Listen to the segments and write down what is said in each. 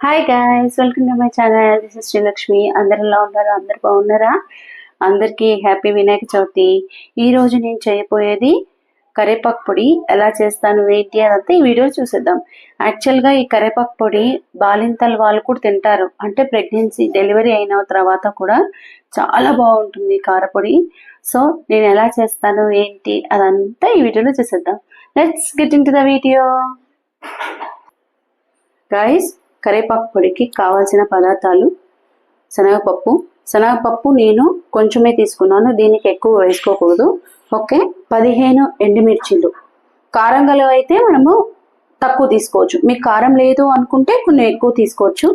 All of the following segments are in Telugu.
Hi guys, welcome to my channel. This is Srilakshmi. అందరు ఎలా ఉన్నారు? అందరు బాగున్నారా? అందరికీ హ్యాపీ వినాయక చవితి. ఈ రోజు నేను చేయబోయేది కరేపాకు పొడి. ఎలా చేస్తాను ఏంటి అదంతా ఈ వీడియో చూసేద్దాం. యాక్చువల్గా ఈ కరేపాకు పొడి బాలింతల వాళ్ళు కూడా తింటారు. అంటే ప్రెగ్నెన్సీ డెలివరీ అయిన తర్వాత కూడా చాలా బాగుంటుంది కారపొడి. సో నేను ఎలా చేస్తాను ఏంటి అదంతా ఈ వీడియోలో చూసేద్దాం. Let's get in to the video. Guys, కరేపాకు పొడికి కావాల్సిన పదార్థాలు: శనగపప్పు నేను కొంచెమే తీసుకున్నాను, దీనికి ఎక్కువ వేసుకోకూడదు. ఓకే. 15 ఎండుమిర్చిలు. కారం గలవి అయితే మనము తక్కువ తీసుకోవచ్చు, మీకు కారం లేదు అనుకుంటే కొన్ని ఎక్కువ తీసుకోవచ్చు.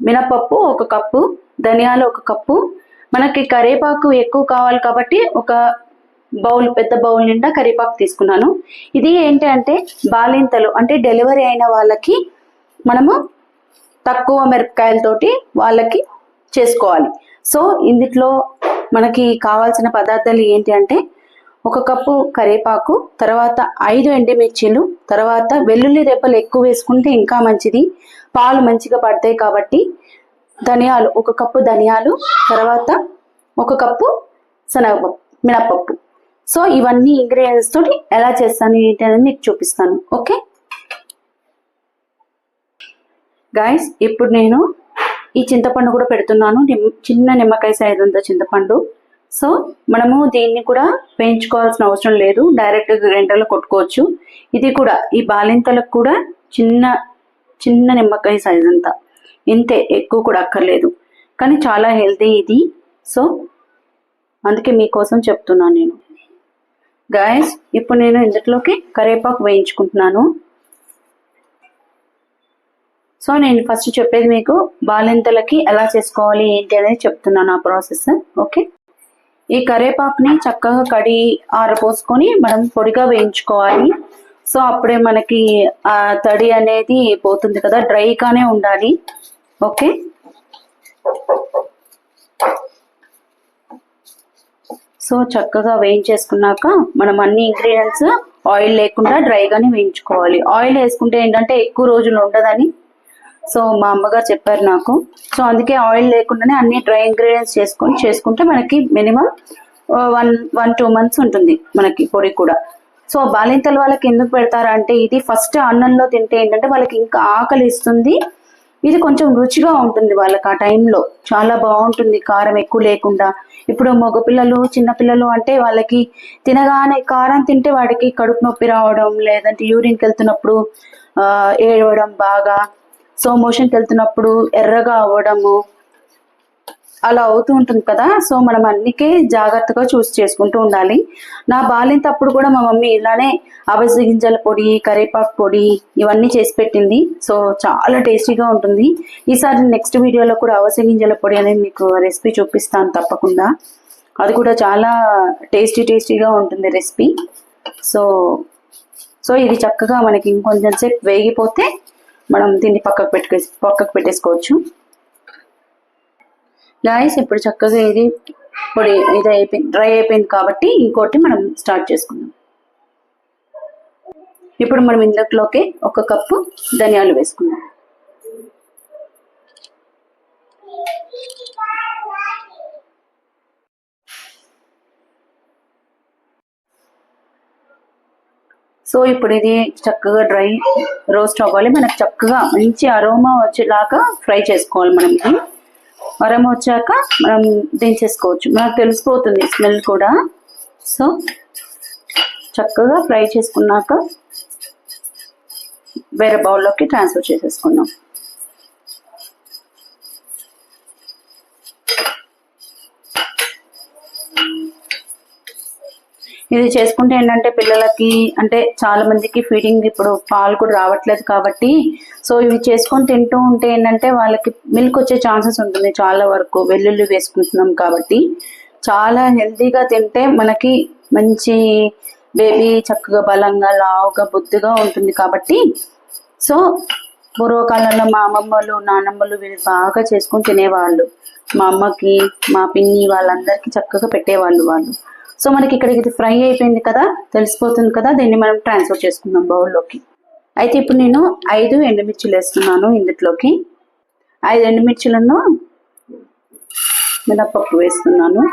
మినపప్పు 1 కప్పు, ధనియాలు 1 కప్పు. మనకి కరేపాకు ఎక్కువ కావాలి కాబట్టి ఒక బౌల్, పెద్ద బౌల్ నిండా కరేపాకు తీసుకున్నాను. ఇది ఏంటి అంటే బాలింతలు అంటే డెలివరీ అయిన వాళ్ళకి మనము తక్కువ మిరపకాయలతోటి వాళ్ళకి చేసుకోవాలి. సో ఇందులో మనకి కావాల్సిన పదార్థాలు ఏంటి అంటే 1 కప్పు కరివేపాకు, తర్వాత 5 ఎండుమిర్చీలు, తర్వాత వెల్లుల్లి రెబ్బలు ఎక్కువ వేసుకుంటే ఇంకా మంచిది, పాలు మంచిగా పడతాయి కాబట్టి. ధనియాలు 1 కప్పు ధనియాలు, తర్వాత 1 కప్పు మినపప్పు. సో ఇవన్నీ ఇంగ్రీడియంట్స్ తోటి ఎలా చేస్తాను ఏంటి అనేది మీకు చూపిస్తాను. ఓకే గాయస్, ఇప్పుడు నేను ఈ చింతపండు కూడా పెడుతున్నాను. చిన్న నిమ్మకాయ సైజ్ అంత చింతపండు. సో మనము దీన్ని కూడా వేయించుకోవాల్సిన అవసరం లేదు, డైరెక్ట్గా గ్రైండర్లో కొట్టుకోవచ్చు. ఇది కూడా ఈ బాలింతలకు కూడా చిన్న చిన్న నిమ్మకాయ సైజ్ అంతా, ఇంతే, ఎక్కువ కూడా అక్కర్లేదు. కానీ చాలా హెల్తీ ఇది. సో అందుకే మీకోసం చెప్తున్నాను నేను. గాయస్, ఇప్పుడు నేను ఇందులోకి కరివేపాకు వేయించుకుంటున్నాను. సో నేను ఫస్ట్ చెప్పేది మీకు బాలింతలకి ఎలా చేసుకోవాలి ఏంటి అనేది చెప్తున్నాను, ఆ ప్రాసెస్. ఓకే. ఈ కరివేపాకుని చక్కగా కడిగి ఆరపోసుకొని మనం పొడిగా వేయించుకోవాలి. సో అప్పుడే మనకి ఆ తడి అనేది పోతుంది కదా, డ్రైగానే ఉండాలి. ఓకే. సో చక్కగా వేయించేసుకున్నాక మనం అన్ని ఇంగ్రీడియంట్స్ ఆయిల్ లేకుండా డ్రైగానే వేయించుకోవాలి. ఆయిల్ వేసుకుంటే ఏంటంటే ఎక్కువ రోజులు ఉండదని సో మా అమ్మగారు చెప్పారు నాకు. సో అందుకే ఆయిల్ లేకుండానే అన్ని డ్రై ఇంగ్రీడియంట్స్ చేసుకుంటే మనకి మినిమం 1-2 months ఉంటుంది మనకి పొడి కూడా. సో బాలింతల వాళ్ళకి ఎందుకు పెడతారంటే ఇది ఫస్ట్ అన్నంలో తింటే ఏంటంటే వాళ్ళకి ఇంకా ఆకలి ఇస్తుంది, ఇది కొంచెం రుచిగా ఉంటుంది వాళ్ళకి ఆ టైంలో, చాలా బాగుంటుంది కారం ఎక్కువ లేకుండా. ఇప్పుడు మగపిల్లలు చిన్నపిల్లలు అంటే వాళ్ళకి తినగానే కారం తింటే వాడికి కడుపు నొప్పి రావడం, లేదంటే యూరిన్కి వెళ్తున్నప్పుడు ఏడవడం బాగా, సో మోషన్కి వెళ్తున్నప్పుడు ఎర్రగా అవ్వడము అలా అవుతూ ఉంటుంది కదా. సో మనం అన్నికే జాగ్రత్తగా చూసి చేసుకుంటూ ఉండాలి. నా బాలింత అప్పుడు కూడా మా మమ్మీ ఇలానే అవిసె గింజల పొడి, కరివేపాకు పొడి ఇవన్నీ చేసి పెట్టింది. సో చాలా టేస్టీగా ఉంటుంది. ఈసారి నెక్స్ట్ వీడియోలో కూడా అవిసె గింజల పొడి అనేది మీకు రెసిపీ చూపిస్తాను తప్పకుండా. అది కూడా చాలా టేస్టీగా ఉంటుంది రెసిపీ. సో ఇది చక్కగా మనకి ఇంకొంచెం సేపు వేగిపోతే మనం దీన్ని పక్కకు పెట్టేసుకోవచ్చు. గాయస్, ఇప్పుడు చక్కగా ఇది పొడి ఇది అయిపోయింది, డ్రై అయిపోయింది కాబట్టి ఇంకోటి మనం స్టార్ట్ చేసుకుందాం. ఇప్పుడు మనం ఇందులోకి 1 కప్పు ధనియాలు వేసుకుందాం. సో ఇప్పుడు ఇది చక్కగా డ్రై రోస్ట్ అవ్వాలి, మనకు చక్కగా మంచి అరోమా వచ్చేలాగా ఫ్రై చేసుకోవాలి. మనం ఇది అరోమా వచ్చాక మనం దించేసుకోవచ్చు, మనకు తెలిసిపోతుంది స్మెల్ కూడా. సో చక్కగా ఫ్రై చేసుకున్నాక వేరే బౌల్లోకి ట్రాన్స్ఫర్ చేసేసుకుందాం. ఇది చేసుకుంటే ఏంటంటే పిల్లలకి అంటే చాలా మందికి ఫీడింగ్ ఇప్పుడు పాలు కూడా రావట్లేదు కాబట్టి సో ఇవి చేసుకొని తింటూ ఉంటే ఏంటంటే వాళ్ళకి మిల్క్ వచ్చే ఛాన్సెస్ ఉంటుంది చాలా వరకు. వెల్లుల్లి వేసుకుంటున్నాం కాబట్టి చాలా హెల్తీగా తింటే మనకి మంచి బేబీ చక్కగా బలంగా లావుగా బుద్ధిగా ఉంటుంది కాబట్టి. సో పూర్వకాలంలో మా అమ్మమ్మలు నానమ్మలు వీళ్ళు బాగా చేసుకొని తినేవాళ్ళు. మా అమ్మకి మా పిన్ని వాళ్ళందరికీ చక్కగా పెట్టేవాళ్ళు వాళ్ళు. సో మనకి ఇక్కడ ఇది ఫ్రై అయిపోయింది కదా, తెలిసిపోతుంది కదా. దీన్ని మనం ట్రాన్స్ఫర్ చేసుకుందాం బౌల్లోకి. అయితే ఇప్పుడు నేను 5 ఎండుమిర్చిలు వేస్తున్నాను ఇందులోకి. 5 ఎండుమిర్చిలను మినపప్పు వేస్తున్నాను.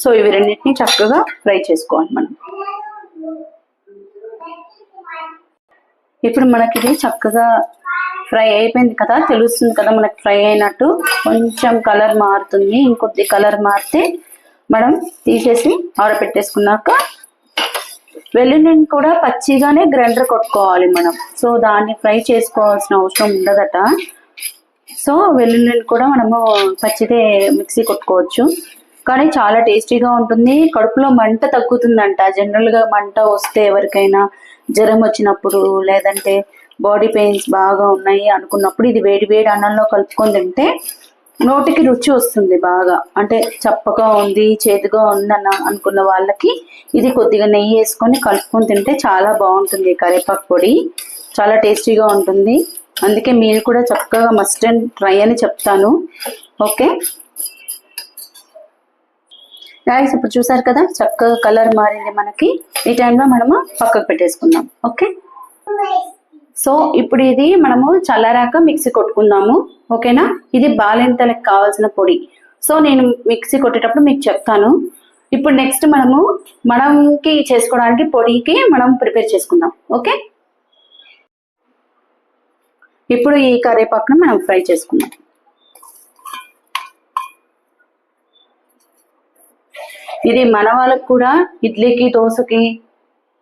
సో ఇవి రెండింటిని చక్కగా ఫ్రై చేసుకోవాలి మనం. ఇప్పుడు మనకి ఇది చక్కగా ఫ్రై అయిపోయింది కదా, తెలుస్తుంది కదా మనకి ఫ్రై అయినట్టు. కొంచెం కలర్ మారుతుంది, ఇంకొద్ది కలర్ మారితే మనం తీసేసి ఆరబెట్టేసుకున్నాక వెల్లుల్లిని కూడా పచ్చిగానే గ్రైండర్ కొట్టుకోవాలి మనం. సో దాన్ని ఫ్రై చేసుకోవాల్సిన అవసరం ఉండదట. సో వెల్లుల్లిని కూడా మనము పచ్చిదే మిక్సీ కొట్టుకోవచ్చు, కానీ చాలా టేస్టీగా ఉంటుంది. కడుపులో మంట తగ్గుతుందంట. జనరల్గా మంట వస్తే ఎవరికైనా జ్వరం వచ్చినప్పుడు, లేదంటే బాడీ పెయిన్స్ బాగా ఉన్నాయి అనుకున్నప్పుడు ఇది వేడి వేడి అన్నంలో కలుపుకొని తింటే నోటికి రుచి వస్తుంది బాగా. అంటే చప్పగా ఉంది, చేదుగా ఉంది అనుకున్న వాళ్ళకి ఇది కొద్దిగా నెయ్యి వేసుకొని కలుపుకొని తింటే చాలా బాగుంటుంది. కరివేపాకు పొడి చాలా టేస్టీగా ఉంటుంది. అందుకే మీరు కూడా చక్కగా మస్ట్ అండ్ ట్రై అని చెప్తాను. ఓకే గాయ్స్, ఇప్పుడు చూసారు కదా చక్కగా కలర్ మారింది మనకి. ఈ టైంలో మనము పక్కకు పెట్టేసుకుందాం. ఓకే, సో ఇప్పుడు ఇది మనము చల్లారాక మిక్సీ కొట్టుకుందాము. ఓకేనా, ఇది బాలింతలకు కావాల్సిన పొడి. సో నేను మిక్సీ కొట్టేటప్పుడు మీకు చెప్తాను. ఇప్పుడు నెక్స్ట్ మనకి చేసుకోవడానికి పొడికి మనం ప్రిపేర్ చేసుకుందాం. ఓకే, ఇప్పుడు ఈ కరివేపాకును మనం ఫ్రై చేసుకుందాం. ఇది మన వాళ్ళకి కూడా ఇడ్లీకి, దోశకి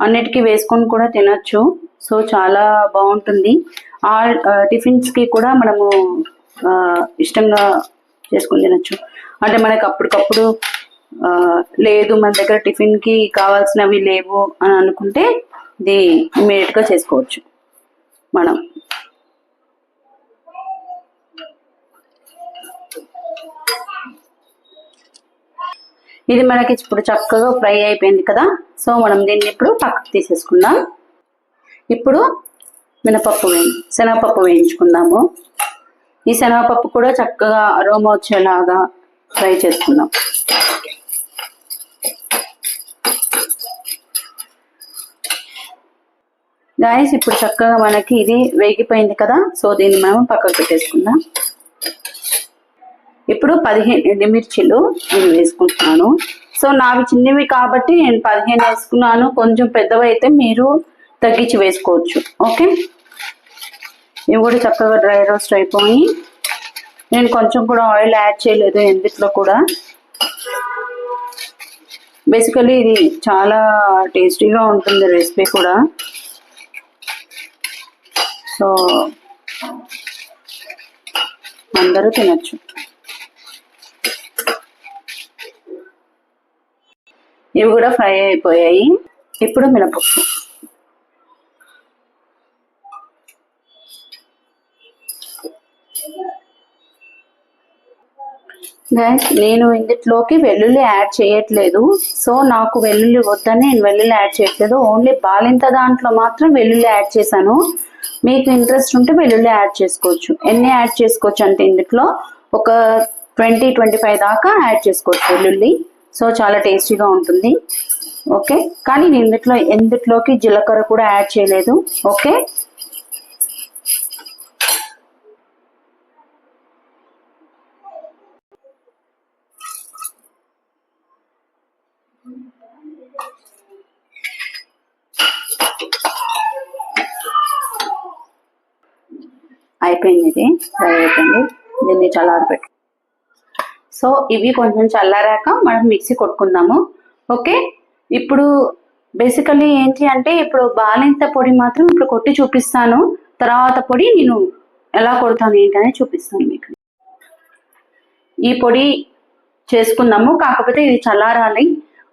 అన్నిటికీ వేసుకొని కూడా తినచ్చు. సో చాలా బాగుంటుంది. ఆ టిఫిన్స్కి కూడా మనము ఇష్టంగా చేసుకొని తినచ్చు. అంటే మనకు అప్పటికప్పుడు లేదు, మన దగ్గర టిఫిన్కి కావాల్సినవి లేవు అని అనుకుంటే ఇది ఇమీడియట్గా చేసుకోవచ్చు మనం. ఇది మనకి ఇప్పుడు చక్కగా ఫ్రై అయిపోయింది కదా. సో మనం దీన్ని ఇప్పుడు పక్కకు తీసేసుకుందాం. ఇప్పుడు శనగపప్పు వేయించుకుందాము. ఈ శనగపప్పు కూడా చక్కగా అరోమా వచ్చేలాగా ఫ్రై చేసుకుందాం. గాయస్, ఇప్పుడు చక్కగా మనకి ఇది వేగిపోయింది కదా. సో దీన్ని మనం పక్కకు పెట్టేసుకుందాం. ఇప్పుడు 15 ఎండుమిర్చిలు నేను వేసుకుంటున్నాను. సో నావి చిన్నవి కాబట్టి నేను 15 వేసుకున్నాను. కొంచెం పెద్దవి అయితే మీరు తగ్గించి వేసుకోవచ్చు. ఓకే, ఇవి కూడా చక్కగా డ్రై రోస్ట్ అయిపోయి, నేను కొంచెం కూడా ఆయిల్ యాడ్ చేయలేదు ఎందులో కూడా. బేసికలీ ఇది చాలా టేస్టీగా ఉంటుంది రెసిపీ కూడా. సో అందరూ తినచ్చు. ఇవి కూడా ఫ్రై అయిపోయాయి. ఇప్పుడు మినపప్పు. నేను ఇందులోకి వెల్లుల్లి యాడ్ చేయట్లేదు. సో నాకు వెల్లుల్లి వద్దని నేను వెల్లుల్లి యాడ్ చేయట్లేదు. ఓన్లీ బాలింత దాంట్లో మాత్రం వెల్లుల్లి యాడ్ చేశాను. మీకు ఇంట్రెస్ట్ ఉంటే వెల్లుల్లి యాడ్ చేసుకోవచ్చు. ఎన్ని యాడ్ చేసుకోవచ్చు అంటే ఇందులో ఒక 20-25 దాకా యాడ్ చేసుకోవచ్చు వెల్లుల్లి. సో చాలా టేస్టీగా ఉంటుంది. ఓకే, కానీ నేను ఎందులోకి జీలకర్ర కూడా యాడ్ చేయలేదు. ఓకే, అయిపోయింది. ఇది ఫ్రై అయిపోయింది. దీన్ని చల్లారబెట్టు. సో ఇవి కొంచెం చల్లారాక మనం మిక్సీ కొట్టుకుందాము. ఓకే, ఇప్పుడు బేసికల్లీ ఏంటి అంటే ఇప్పుడు బాలింత పొడి మాత్రం ఇప్పుడు కొట్టి చూపిస్తాను. తర్వాత పొడి నేను ఎలా కొడతాను ఏంటనే చూపిస్తాను మీకు. ఈ పొడి చేసుకుందాము, కాకపోతే ఇది చల్లారాలి.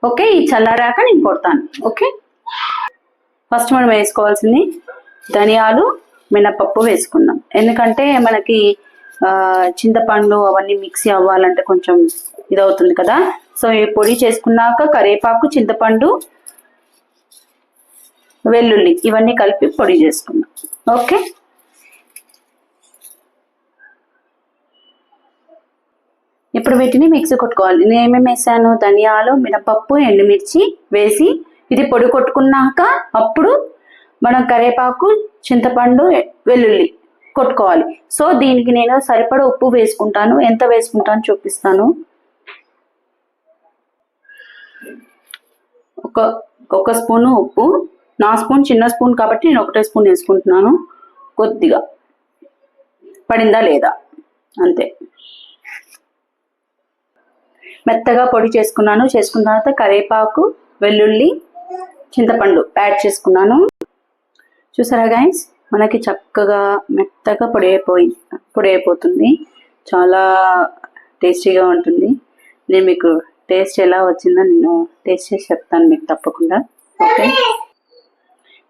ఓకే, ఈ చల్లారాక నేను కొడతాను. ఓకే, ఫస్ట్ మనం వేసుకోవాల్సింది ధనియాలు, మినపప్పు వేసుకుందాం. ఎందుకంటే మనకి చింతపండు అవన్నీ మిక్సీ అవ్వాలంటే కొంచెం ఇదవుతుంది కదా. సో ఈ పొడి చేసుకున్నాక కరివేపాకు, చింతపండు, వెల్లుల్లి ఇవన్నీ కలిపి పొడి చేసుకుందాం. ఓకే, ఇప్పుడు వీటిని మిక్సీ కొట్టుకోవాలి. నేను ఏమేమి వేసాను, ధనియాలు, మినపప్పు, ఎండుమిర్చి వేసి ఇది పొడి కొట్టుకున్నాక అప్పుడు మనం కరివేపాకు, చింతపండు, వెల్లుల్లి కొట్టుకోవాలి. సో దీనికి నేను సరిపడా ఉప్పు వేసుకుంటాను. ఎంత వేసుకుంటాను చూపిస్తాను. ఒక స్పూను ఉప్పు, నా స్పూన్ చిన్న స్పూన్ కాబట్టి నేను ఒకటే స్పూన్ వేసుకుంటున్నాను. కొద్దిగా పడిందా లేదా అంతే. మెత్తగా పొడి చేసుకున్నాను. చేసుకున్న తర్వాత కరివేపాకు, వెల్లుల్లి, చింతపండు యాడ్ చేసుకున్నాను. చూసారా గైస్, మనకి చక్కగా మెత్తగా పొడి అయిపోతుంది. చాలా టేస్టీగా ఉంటుంది. నేను మీకు టేస్ట్ ఎలా వచ్చిందో నేను టేస్ట్ చేసి చెప్తాను మీకు తప్పకుండా. ఓకే,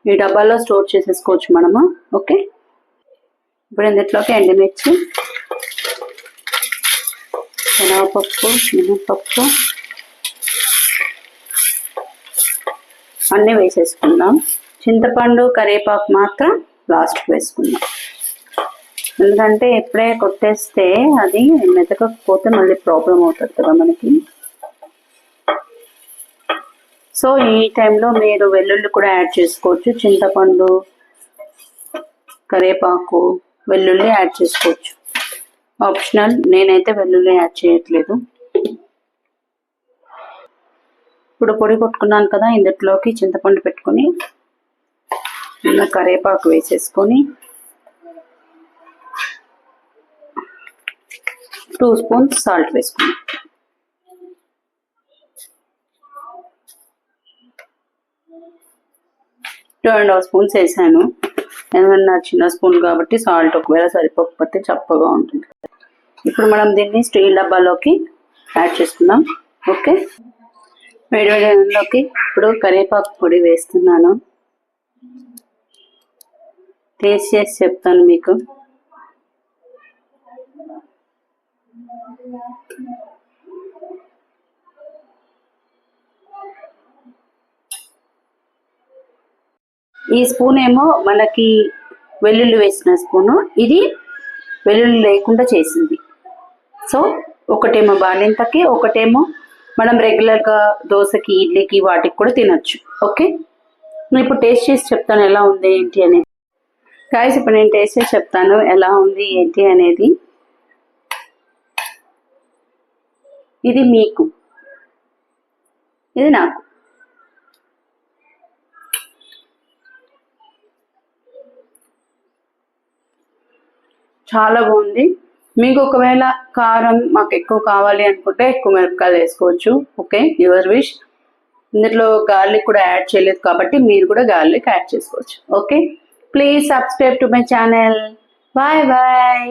ఈ డబ్బాలో స్టోర్ చేసేసుకోవచ్చు మనము. ఓకే, ఇప్పుడు ఇందులోకి ఎండుమిర్చి, శనగపప్పు, మినపప్పు అన్నీ వేసేసుకుందాం. చింతపండు, కరివేపాకు మాత్రం లాస్ట్ వేసుకుందాం. ఎందుకంటే ఎప్పుడే కొట్టేస్తే అది మెతకపోతే మళ్ళీ ప్రాబ్లం అవుతుంది కదా మనకి. సో ఈ టైంలో మీరు వెల్లుల్లి కూడా యాడ్ చేసుకోవచ్చు. చింతపండు, కరివేపాకు, వెల్లుల్లి యాడ్ చేసుకోవచ్చు, ఆప్షనల్. నేనైతే వెల్లుల్లి యాడ్ చేయట్లేదు. ఇప్పుడు పొడి కొట్టుకున్నాను కదా, ఇందులోకి చింతపండు పెట్టుకొని కరివేపాకు వేసేసుకొని 2 స్పూన్స్ సాల్ట్ వేసుకున్నాను. టూ అండ్ హాఫ్ స్పూన్స్ వేసాను. ఎందుకంటే నా చిన్న స్పూన్ కాబట్టి సాల్ట్ ఒకవేళ సరిపోకపోతే చప్పగా ఉంటుంది. ఇప్పుడు మనం దీన్ని స్టీల్ డబ్బాలోకి యాడ్ చేసుకుందాం. ఓకే, వేడివేడిలోకి ఇప్పుడు కరివేపాకు పొడి వేస్తున్నాను. టేస్ట్ చేసి చెప్తాను మీకు. ఈ స్పూన్ ఏమో మనకి వెల్లుల్లి వేసిన స్పూను, ఇది వెల్లుల్లి లేకుండా చేసింది. సో ఒకటేమో బాలింతకి, ఒకటేమో మనం రెగ్యులర్గా దోశకి, ఇడ్లీకి వాటికి కూడా తినచ్చు. ఓకే, నేను ఇప్పుడు టేస్ట్ చేసి చెప్తాను ఎలా ఉంది ఏంటి అనేది. గాయ్స్, ఇప్పుడు నేను టేస్ట్ చేసి చెప్తాను ఎలా ఉంది ఏంటి అనేది. ఇది మీకు, ఇది నాకు. చాలా బాగుంది. మీకు ఒకవేళ కారం మాకు ఎక్కువ కావాలి అనుకుంటే ఎక్కువ మిరపకాయలు వేసుకోవచ్చు. Okay, your wish. ఇందులో గార్లిక్ కూడా యాడ్ చేయలేదు కాబట్టి మీరు కూడా గార్లిక్ యాడ్ చేసుకోవచ్చు. Okay, please subscribe to my channel. Bye bye.